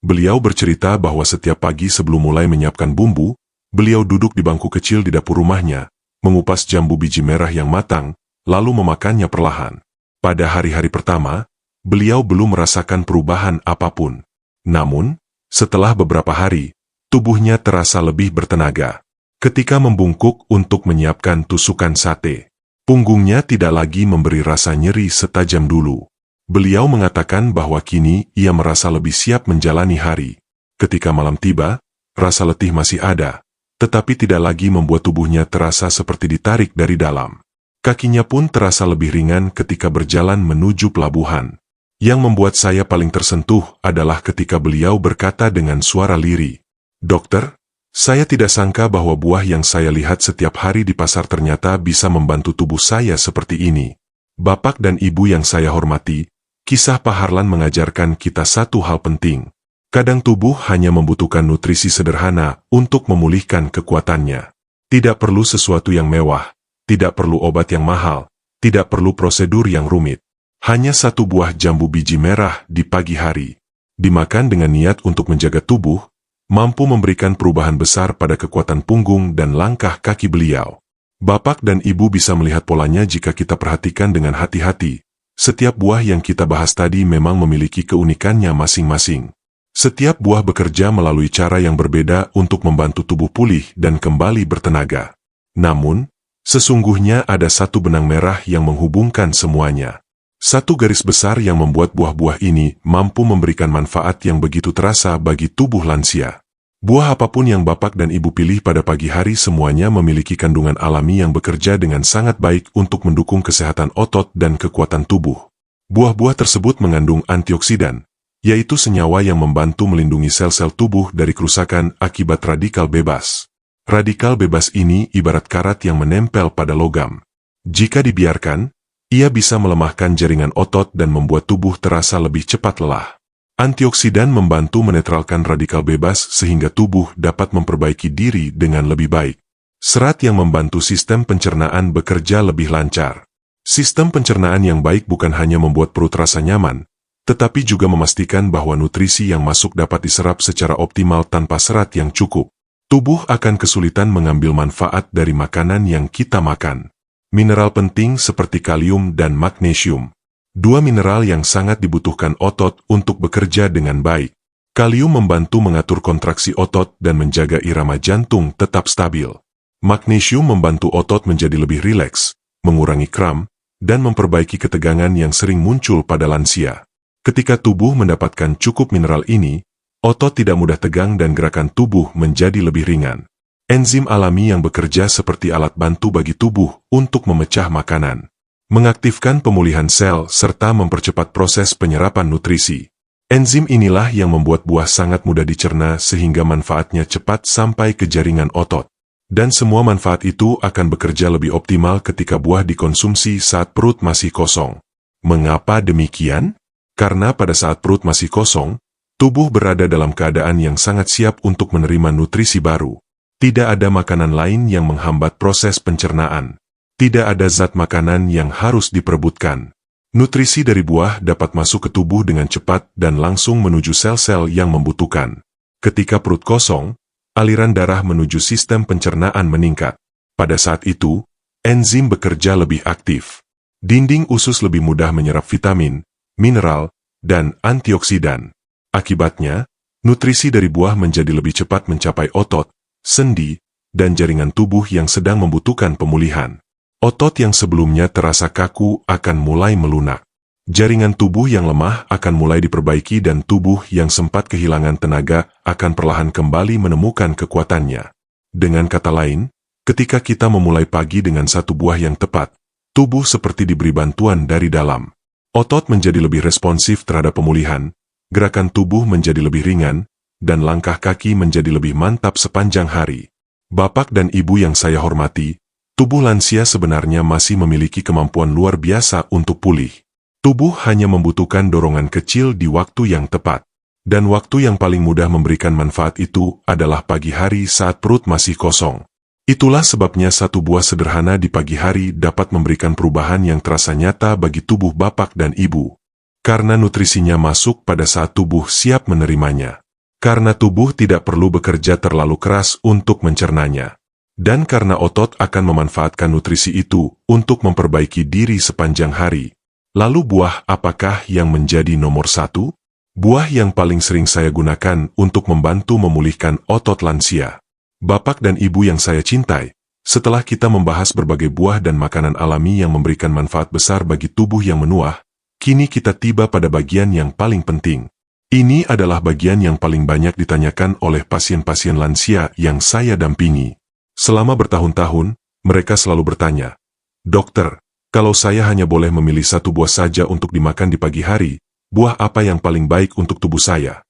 Beliau bercerita bahwa setiap pagi sebelum mulai menyiapkan bumbu, beliau duduk di bangku kecil di dapur rumahnya, mengupas jambu biji merah yang matang, lalu memakannya perlahan. Pada hari-hari pertama, beliau belum merasakan perubahan apapun. Namun, setelah beberapa hari, tubuhnya terasa lebih bertenaga. Ketika membungkuk untuk menyiapkan tusukan sate, punggungnya tidak lagi memberi rasa nyeri setajam dulu. Beliau mengatakan bahwa kini ia merasa lebih siap menjalani hari. Ketika malam tiba, rasa letih masih ada, tetapi tidak lagi membuat tubuhnya terasa seperti ditarik dari dalam. Kakinya pun terasa lebih ringan ketika berjalan menuju pelabuhan. Yang membuat saya paling tersentuh adalah ketika beliau berkata dengan suara lirih, "Dokter, saya tidak sangka bahwa buah yang saya lihat setiap hari di pasar ternyata bisa membantu tubuh saya seperti ini." Bapak dan Ibu yang saya hormati, kisah Pak Harlan mengajarkan kita satu hal penting. Kadang tubuh hanya membutuhkan nutrisi sederhana untuk memulihkan kekuatannya. Tidak perlu sesuatu yang mewah, tidak perlu obat yang mahal, tidak perlu prosedur yang rumit. Hanya satu buah jambu biji merah di pagi hari, dimakan dengan niat untuk menjaga tubuh, mampu memberikan perubahan besar pada kekuatan punggung dan langkah kaki beliau. Bapak dan Ibu bisa melihat polanya jika kita perhatikan dengan hati-hati. Setiap buah yang kita bahas tadi memang memiliki keunikannya masing-masing. Setiap buah bekerja melalui cara yang berbeda untuk membantu tubuh pulih dan kembali bertenaga. Namun, sesungguhnya ada satu benang merah yang menghubungkan semuanya. Satu garis besar yang membuat buah-buah ini mampu memberikan manfaat yang begitu terasa bagi tubuh lansia. Buah apapun yang Bapak dan Ibu pilih pada pagi hari semuanya memiliki kandungan alami yang bekerja dengan sangat baik untuk mendukung kesehatan otot dan kekuatan tubuh. Buah-buah tersebut mengandung antioksidan, yaitu senyawa yang membantu melindungi sel-sel tubuh dari kerusakan akibat radikal bebas. Radikal bebas ini ibarat karat yang menempel pada logam. Jika dibiarkan, ia bisa melemahkan jaringan otot dan membuat tubuh terasa lebih cepat lelah. Antioksidan membantu menetralkan radikal bebas sehingga tubuh dapat memperbaiki diri dengan lebih baik. Serat yang membantu sistem pencernaan bekerja lebih lancar. Sistem pencernaan yang baik bukan hanya membuat perut rasa nyaman, tetapi juga memastikan bahwa nutrisi yang masuk dapat diserap secara optimal tanpa serat yang cukup. Tubuh akan kesulitan mengambil manfaat dari makanan yang kita makan. Mineral penting seperti kalium dan magnesium. Dua mineral yang sangat dibutuhkan otot untuk bekerja dengan baik. Kalium membantu mengatur kontraksi otot dan menjaga irama jantung tetap stabil. Magnesium membantu otot menjadi lebih rileks, mengurangi kram, dan memperbaiki ketegangan yang sering muncul pada lansia. Ketika tubuh mendapatkan cukup mineral ini, otot tidak mudah tegang dan gerakan tubuh menjadi lebih ringan. Enzim alami yang bekerja seperti alat bantu bagi tubuh untuk memecah makanan, mengaktifkan pemulihan sel, serta mempercepat proses penyerapan nutrisi. Enzim inilah yang membuat buah sangat mudah dicerna sehingga manfaatnya cepat sampai ke jaringan otot. Dan semua manfaat itu akan bekerja lebih optimal ketika buah dikonsumsi saat perut masih kosong. Mengapa demikian? Karena pada saat perut masih kosong, tubuh berada dalam keadaan yang sangat siap untuk menerima nutrisi baru. Tidak ada makanan lain yang menghambat proses pencernaan. Tidak ada zat makanan yang harus diperebutkan. Nutrisi dari buah dapat masuk ke tubuh dengan cepat dan langsung menuju sel-sel yang membutuhkan. Ketika perut kosong, aliran darah menuju sistem pencernaan meningkat. Pada saat itu, enzim bekerja lebih aktif. Dinding usus lebih mudah menyerap vitamin, mineral, dan antioksidan. Akibatnya, nutrisi dari buah menjadi lebih cepat mencapai otot, sendi, dan jaringan tubuh yang sedang membutuhkan pemulihan. Otot yang sebelumnya terasa kaku akan mulai melunak. Jaringan tubuh yang lemah akan mulai diperbaiki dan tubuh yang sempat kehilangan tenaga akan perlahan kembali menemukan kekuatannya. Dengan kata lain, ketika kita memulai pagi dengan satu buah yang tepat, tubuh seperti diberi bantuan dari dalam. Otot menjadi lebih responsif terhadap pemulihan, gerakan tubuh menjadi lebih ringan, dan langkah kaki menjadi lebih mantap sepanjang hari. Bapak dan Ibu yang saya hormati, tubuh lansia sebenarnya masih memiliki kemampuan luar biasa untuk pulih. Tubuh hanya membutuhkan dorongan kecil di waktu yang tepat. Dan waktu yang paling mudah memberikan manfaat itu adalah pagi hari saat perut masih kosong. Itulah sebabnya satu buah sederhana di pagi hari dapat memberikan perubahan yang terasa nyata bagi tubuh Bapak dan Ibu. Karena nutrisinya masuk pada saat tubuh siap menerimanya. Karena tubuh tidak perlu bekerja terlalu keras untuk mencernanya. Dan karena otot akan memanfaatkan nutrisi itu untuk memperbaiki diri sepanjang hari. Lalu buah apakah yang menjadi nomor satu? Buah yang paling sering saya gunakan untuk membantu memulihkan otot lansia. Bapak dan Ibu yang saya cintai, setelah kita membahas berbagai buah dan makanan alami yang memberikan manfaat besar bagi tubuh yang menua, Kini kita tiba pada bagian yang paling penting. Ini adalah bagian yang paling banyak ditanyakan oleh pasien-pasien lansia yang saya dampingi. Selama bertahun-tahun, mereka selalu bertanya, "Dokter, kalau saya hanya boleh memilih satu buah saja untuk dimakan di pagi hari, buah apa yang paling baik untuk tubuh saya?"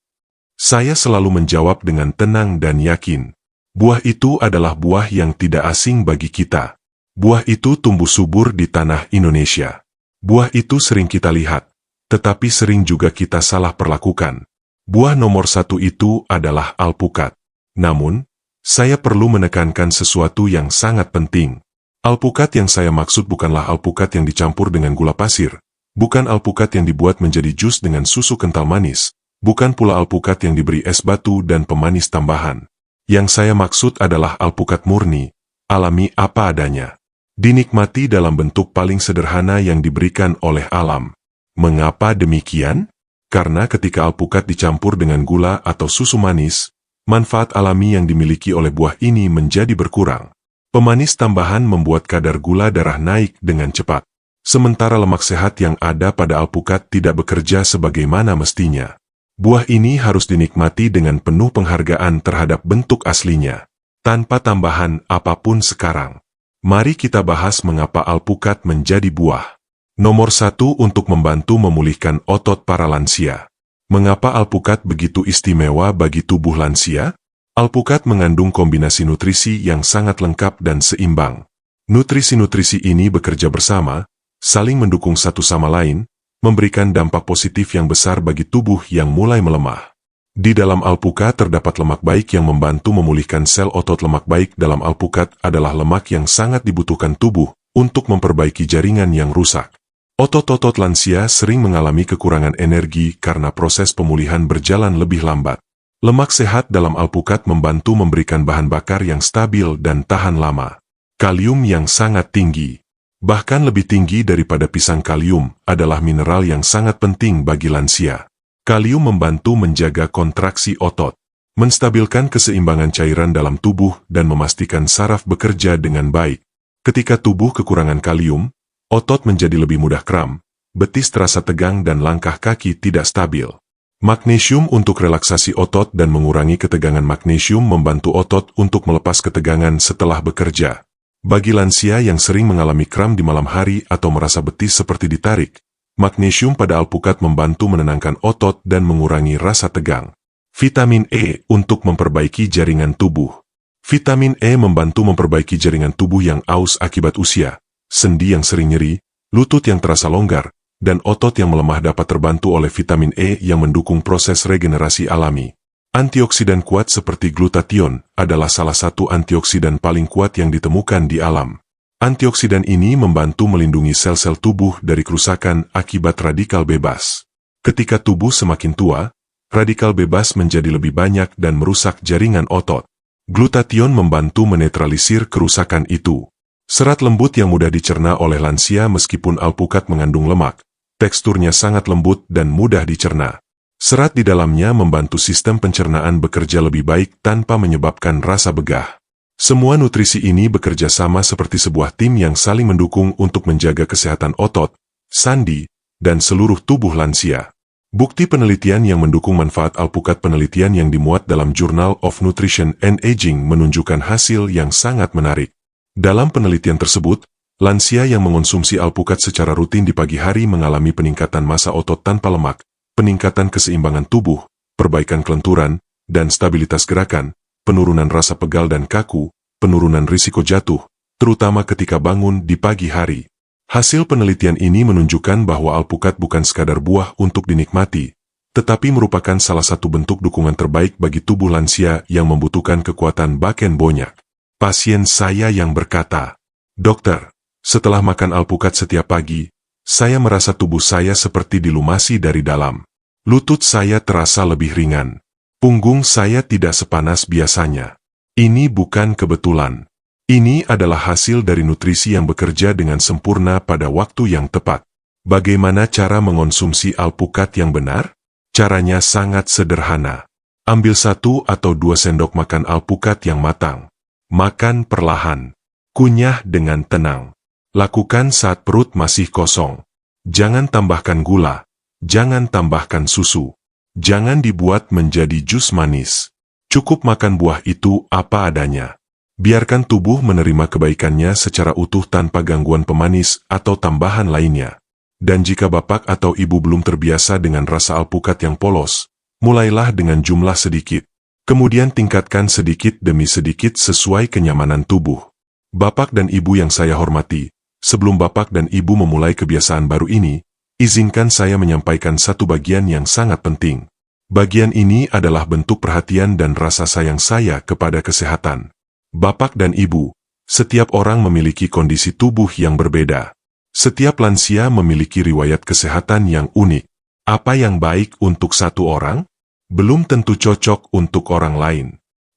Saya selalu menjawab dengan tenang dan yakin. Buah itu adalah buah yang tidak asing bagi kita. Buah itu tumbuh subur di tanah Indonesia. Buah itu sering kita lihat, tetapi sering juga kita salah perlakukan. Buah nomor satu itu adalah alpukat. Namun, saya perlu menekankan sesuatu yang sangat penting. Alpukat yang saya maksud bukanlah alpukat yang dicampur dengan gula pasir, bukan alpukat yang dibuat menjadi jus dengan susu kental manis, bukan pula alpukat yang diberi es batu dan pemanis tambahan. Yang saya maksud adalah alpukat murni, alami apa adanya. Dinikmati dalam bentuk paling sederhana yang diberikan oleh alam. Mengapa demikian? Karena ketika alpukat dicampur dengan gula atau susu manis, manfaat alami yang dimiliki oleh buah ini menjadi berkurang. Pemanis tambahan membuat kadar gula darah naik dengan cepat. Sementara lemak sehat yang ada pada alpukat tidak bekerja sebagaimana mestinya. Buah ini harus dinikmati dengan penuh penghargaan terhadap bentuk aslinya, tanpa tambahan apapun sekarang. Mari kita bahas mengapa alpukat menjadi buah. Nomor satu, untuk membantu memulihkan otot para lansia. Mengapa alpukat begitu istimewa bagi tubuh lansia? Alpukat mengandung kombinasi nutrisi yang sangat lengkap dan seimbang. Nutrisi-nutrisi ini bekerja bersama, saling mendukung satu sama lain, memberikan dampak positif yang besar bagi tubuh yang mulai melemah. Di dalam alpukat terdapat lemak baik yang membantu memulihkan sel otot. Lemak baik dalam alpukat adalah lemak yang sangat dibutuhkan tubuh untuk memperbaiki jaringan yang rusak. Otot-otot lansia sering mengalami kekurangan energi karena proses pemulihan berjalan lebih lambat. Lemak sehat dalam alpukat membantu memberikan bahan bakar yang stabil dan tahan lama. Kalium yang sangat tinggi, bahkan lebih tinggi daripada pisang kalium, adalah mineral yang sangat penting bagi lansia. Kalium membantu menjaga kontraksi otot, menstabilkan keseimbangan cairan dalam tubuh dan memastikan saraf bekerja dengan baik. Ketika tubuh kekurangan kalium, otot menjadi lebih mudah kram, betis terasa tegang dan langkah kaki tidak stabil. Magnesium untuk relaksasi otot dan mengurangi ketegangan. Magnesium membantu otot untuk melepas ketegangan setelah bekerja. Bagi lansia yang sering mengalami kram di malam hari atau merasa betis seperti ditarik, magnesium pada alpukat membantu menenangkan otot dan mengurangi rasa tegang. Vitamin E untuk memperbaiki jaringan tubuh. Vitamin E membantu memperbaiki jaringan tubuh yang aus akibat usia, sendi yang sering nyeri, lutut yang terasa longgar, dan otot yang melemah dapat terbantu oleh vitamin E yang mendukung proses regenerasi alami. Antioksidan kuat seperti glutathione adalah salah satu antioksidan paling kuat yang ditemukan di alam. Antioksidan ini membantu melindungi sel-sel tubuh dari kerusakan akibat radikal bebas. Ketika tubuh semakin tua, radikal bebas menjadi lebih banyak dan merusak jaringan otot. Glutathione membantu menetralisir kerusakan itu. Serat lembut yang mudah dicerna oleh lansia. Meskipun alpukat mengandung lemak, teksturnya sangat lembut dan mudah dicerna. Serat di dalamnya membantu sistem pencernaan bekerja lebih baik tanpa menyebabkan rasa begah. Semua nutrisi ini bekerja sama seperti sebuah tim yang saling mendukung untuk menjaga kesehatan otot, sandi, dan seluruh tubuh lansia. Bukti penelitian yang mendukung manfaat alpukat. Penelitian yang dimuat dalam Journal of Nutrition and Aging menunjukkan hasil yang sangat menarik. Dalam penelitian tersebut, lansia yang mengonsumsi alpukat secara rutin di pagi hari mengalami peningkatan massa otot tanpa lemak, peningkatan keseimbangan tubuh, perbaikan kelenturan, dan stabilitas gerakan, penurunan rasa pegal dan kaku, penurunan risiko jatuh, terutama ketika bangun di pagi hari. Hasil penelitian ini menunjukkan bahwa alpukat bukan sekadar buah untuk dinikmati, tetapi merupakan salah satu bentuk dukungan terbaik bagi tubuh lansia yang membutuhkan kekuatan baken banyak. Pasien saya yang berkata, "Dokter, setelah makan alpukat setiap pagi, saya merasa tubuh saya seperti dilumasi dari dalam. Lutut saya terasa lebih ringan. Punggung saya tidak sepanas biasanya. Ini bukan kebetulan. Ini adalah hasil dari nutrisi yang bekerja dengan sempurna pada waktu yang tepat." Bagaimana cara mengonsumsi alpukat yang benar? Caranya sangat sederhana. Ambil 1 atau 2 sendok makan alpukat yang matang. Makan perlahan. Kunyah dengan tenang. Lakukan saat perut masih kosong. Jangan tambahkan gula, jangan tambahkan susu. Jangan dibuat menjadi jus manis. Cukup makan buah itu apa adanya. Biarkan tubuh menerima kebaikannya secara utuh tanpa gangguan pemanis atau tambahan lainnya. Dan jika bapak atau ibu belum terbiasa dengan rasa alpukat yang polos, mulailah dengan jumlah sedikit. Kemudian tingkatkan sedikit demi sedikit sesuai kenyamanan tubuh. Bapak dan ibu yang saya hormati, sebelum bapak dan ibu memulai kebiasaan baru ini, izinkan saya menyampaikan satu bagian yang sangat penting. Bagian ini adalah bentuk perhatian dan rasa sayang saya kepada kesehatan. Bapak dan ibu, setiap orang memiliki kondisi tubuh yang berbeda. Setiap lansia memiliki riwayat kesehatan yang unik. Apa yang baik untuk satu orang, belum tentu cocok untuk orang lain.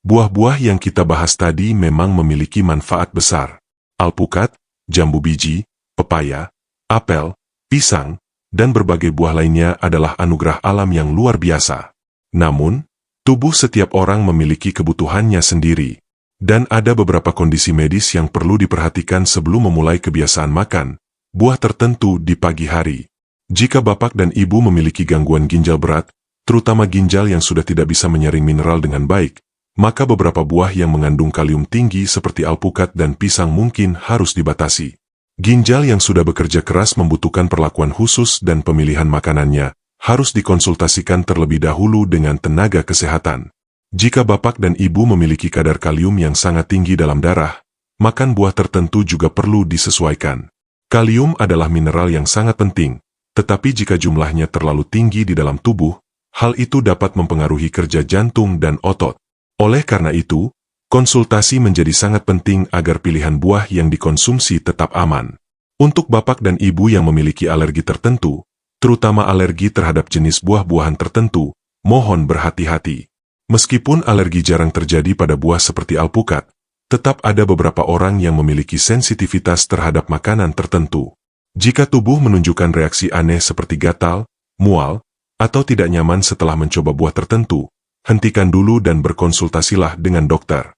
Buah-buah yang kita bahas tadi memang memiliki manfaat besar. Alpukat, jambu biji, pepaya, apel, pisang, dan berbagai buah lainnya adalah anugerah alam yang luar biasa. Namun, tubuh setiap orang memiliki kebutuhannya sendiri. Dan ada beberapa kondisi medis yang perlu diperhatikan sebelum memulai kebiasaan makan buah tertentu di pagi hari. Jika bapak dan ibu memiliki gangguan ginjal berat, terutama ginjal yang sudah tidak bisa menyaring mineral dengan baik, maka beberapa buah yang mengandung kalium tinggi seperti alpukat dan pisang mungkin harus dibatasi. Ginjal yang sudah bekerja keras membutuhkan perlakuan khusus dan pemilihan makanannya harus dikonsultasikan terlebih dahulu dengan tenaga kesehatan. Jika bapak dan ibu memiliki kadar kalium yang sangat tinggi dalam darah, makan buah tertentu juga perlu disesuaikan. Kalium adalah mineral yang sangat penting, tetapi jika jumlahnya terlalu tinggi di dalam tubuh, hal itu dapat mempengaruhi kerja jantung dan otot. Oleh karena itu, konsultasi menjadi sangat penting agar pilihan buah yang dikonsumsi tetap aman. Untuk bapak dan ibu yang memiliki alergi tertentu, terutama alergi terhadap jenis buah-buahan tertentu, mohon berhati-hati. Meskipun alergi jarang terjadi pada buah seperti alpukat, tetap ada beberapa orang yang memiliki sensitivitas terhadap makanan tertentu. Jika tubuh menunjukkan reaksi aneh seperti gatal, mual, atau tidak nyaman setelah mencoba buah tertentu, hentikan dulu dan berkonsultasilah dengan dokter.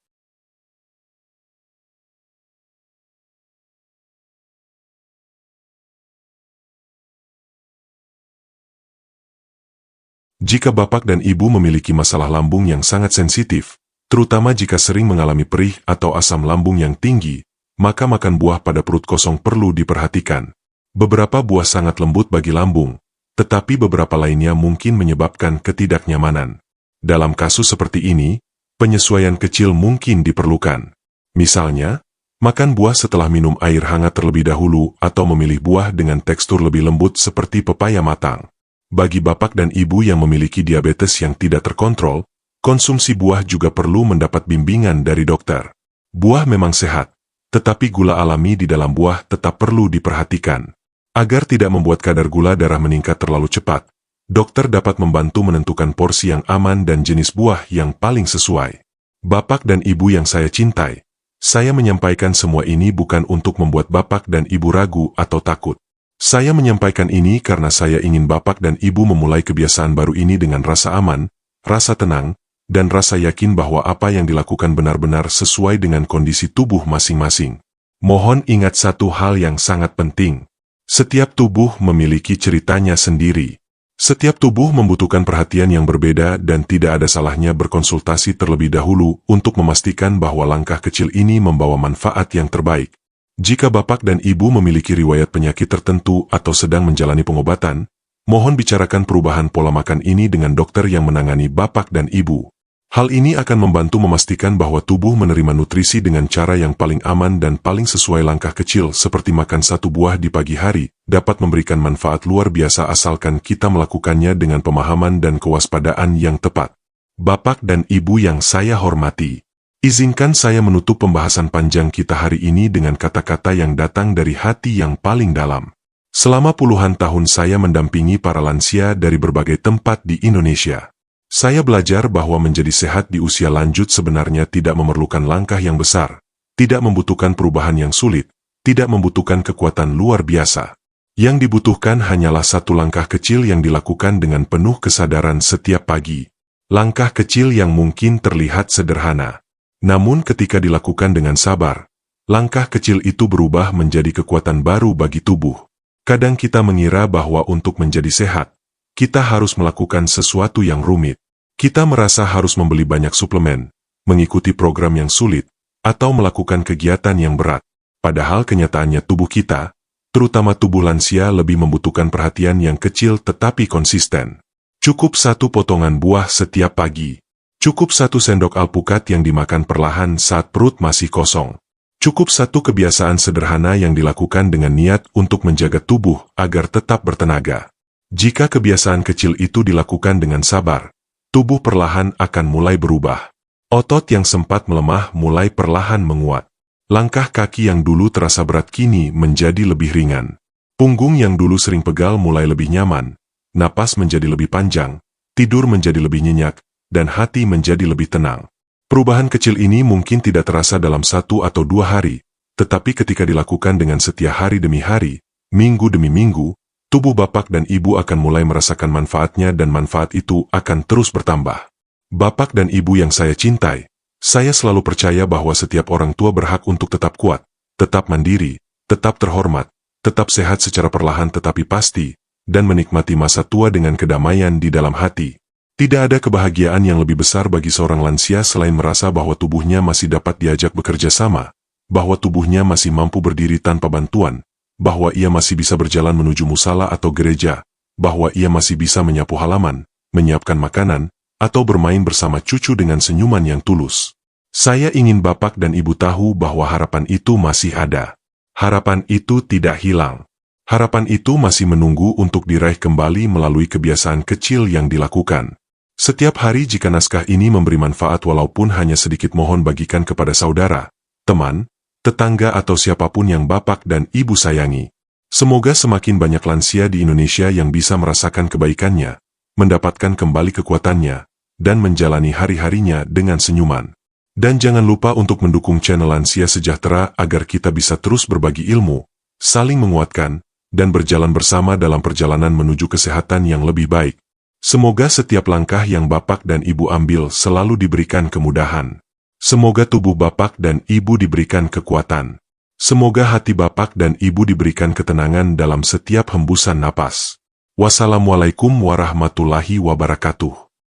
Jika bapak dan ibu memiliki masalah lambung yang sangat sensitif, terutama jika sering mengalami perih atau asam lambung yang tinggi, maka makan buah pada perut kosong perlu diperhatikan. Beberapa buah sangat lembut bagi lambung, tetapi beberapa lainnya mungkin menyebabkan ketidaknyamanan. Dalam kasus seperti ini, penyesuaian kecil mungkin diperlukan. Misalnya, makan buah setelah minum air hangat terlebih dahulu atau memilih buah dengan tekstur lebih lembut seperti pepaya matang. Bagi bapak dan ibu yang memiliki diabetes yang tidak terkontrol, konsumsi buah juga perlu mendapat bimbingan dari dokter. Buah memang sehat, tetapi gula alami di dalam buah tetap perlu diperhatikan. Agar tidak membuat kadar gula darah meningkat terlalu cepat, dokter dapat membantu menentukan porsi yang aman dan jenis buah yang paling sesuai. Bapak dan ibu yang saya cintai, saya menyampaikan semua ini bukan untuk membuat bapak dan ibu ragu atau takut. Saya menyampaikan ini karena saya ingin bapak dan ibu memulai kebiasaan baru ini dengan rasa aman, rasa tenang, dan rasa yakin bahwa apa yang dilakukan benar-benar sesuai dengan kondisi tubuh masing-masing. Mohon ingat satu hal yang sangat penting. Setiap tubuh memiliki ceritanya sendiri. Setiap tubuh membutuhkan perhatian yang berbeda dan tidak ada salahnya berkonsultasi terlebih dahulu untuk memastikan bahwa langkah kecil ini membawa manfaat yang terbaik. Jika bapak dan ibu memiliki riwayat penyakit tertentu atau sedang menjalani pengobatan, mohon bicarakan perubahan pola makan ini dengan dokter yang menangani bapak dan ibu. Hal ini akan membantu memastikan bahwa tubuh menerima nutrisi dengan cara yang paling aman dan paling sesuai. Langkah kecil seperti makan satu buah di pagi hari dapat memberikan manfaat luar biasa asalkan kita melakukannya dengan pemahaman dan kewaspadaan yang tepat. Bapak dan ibu yang saya hormati, izinkan saya menutup pembahasan panjang kita hari ini dengan kata-kata yang datang dari hati yang paling dalam. Selama puluhan tahun saya mendampingi para lansia dari berbagai tempat di Indonesia. Saya belajar bahwa menjadi sehat di usia lanjut sebenarnya tidak memerlukan langkah yang besar, tidak membutuhkan perubahan yang sulit, tidak membutuhkan kekuatan luar biasa. Yang dibutuhkan hanyalah satu langkah kecil yang dilakukan dengan penuh kesadaran setiap pagi. Langkah kecil yang mungkin terlihat sederhana. Namun ketika dilakukan dengan sabar, langkah kecil itu berubah menjadi kekuatan baru bagi tubuh. Kadang kita mengira bahwa untuk menjadi sehat, kita harus melakukan sesuatu yang rumit. Kita merasa harus membeli banyak suplemen, mengikuti program yang sulit, atau melakukan kegiatan yang berat. Padahal kenyataannya tubuh kita, terutama tubuh lansia, lebih membutuhkan perhatian yang kecil tetapi konsisten. Cukup 1 potongan buah setiap pagi. Cukup 1 sendok alpukat yang dimakan perlahan saat perut masih kosong. Cukup 1 kebiasaan sederhana yang dilakukan dengan niat untuk menjaga tubuh agar tetap bertenaga. Jika kebiasaan kecil itu dilakukan dengan sabar, tubuh perlahan akan mulai berubah. Otot yang sempat melemah mulai perlahan menguat. Langkah kaki yang dulu terasa berat kini menjadi lebih ringan. Punggung yang dulu sering pegal mulai lebih nyaman. Napas menjadi lebih panjang, tidur menjadi lebih nyenyak, dan hati menjadi lebih tenang. Perubahan kecil ini mungkin tidak terasa dalam 1 atau 2 hari, tetapi ketika dilakukan dengan setia hari demi hari, minggu demi minggu, tubuh bapak dan ibu akan mulai merasakan manfaatnya dan manfaat itu akan terus bertambah. Bapak dan ibu yang saya cintai, saya selalu percaya bahwa setiap orang tua berhak untuk tetap kuat, tetap mandiri, tetap terhormat, tetap sehat secara perlahan tetapi pasti, dan menikmati masa tua dengan kedamaian di dalam hati. Tidak ada kebahagiaan yang lebih besar bagi seorang lansia selain merasa bahwa tubuhnya masih dapat diajak bekerja sama, bahwa tubuhnya masih mampu berdiri tanpa bantuan, bahwa ia masih bisa berjalan menuju musala atau gereja, bahwa ia masih bisa menyapu halaman, menyiapkan makanan, atau bermain bersama cucu dengan senyuman yang tulus. Saya ingin bapak dan ibu tahu bahwa harapan itu masih ada. Harapan itu tidak hilang. Harapan itu masih menunggu untuk diraih kembali melalui kebiasaan kecil yang dilakukan. Setiap hari jika naskah ini memberi manfaat walaupun hanya sedikit, mohon bagikan kepada saudara, teman, tetangga atau siapapun yang bapak dan ibu sayangi. Semoga semakin banyak lansia di Indonesia yang bisa merasakan kebaikannya, mendapatkan kembali kekuatannya, dan menjalani hari-harinya dengan senyuman. Dan jangan lupa untuk mendukung channel Lansia Sejahtera agar kita bisa terus berbagi ilmu, saling menguatkan, dan berjalan bersama dalam perjalanan menuju kesehatan yang lebih baik. Semoga setiap langkah yang bapak dan ibu ambil selalu diberikan kemudahan. Semoga tubuh bapak dan ibu diberikan kekuatan. Semoga hati bapak dan ibu diberikan ketenangan dalam setiap hembusan napas. Wassalamualaikum warahmatullahi wabarakatuh.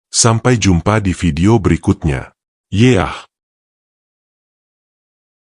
Sampai jumpa di video berikutnya. Yeah.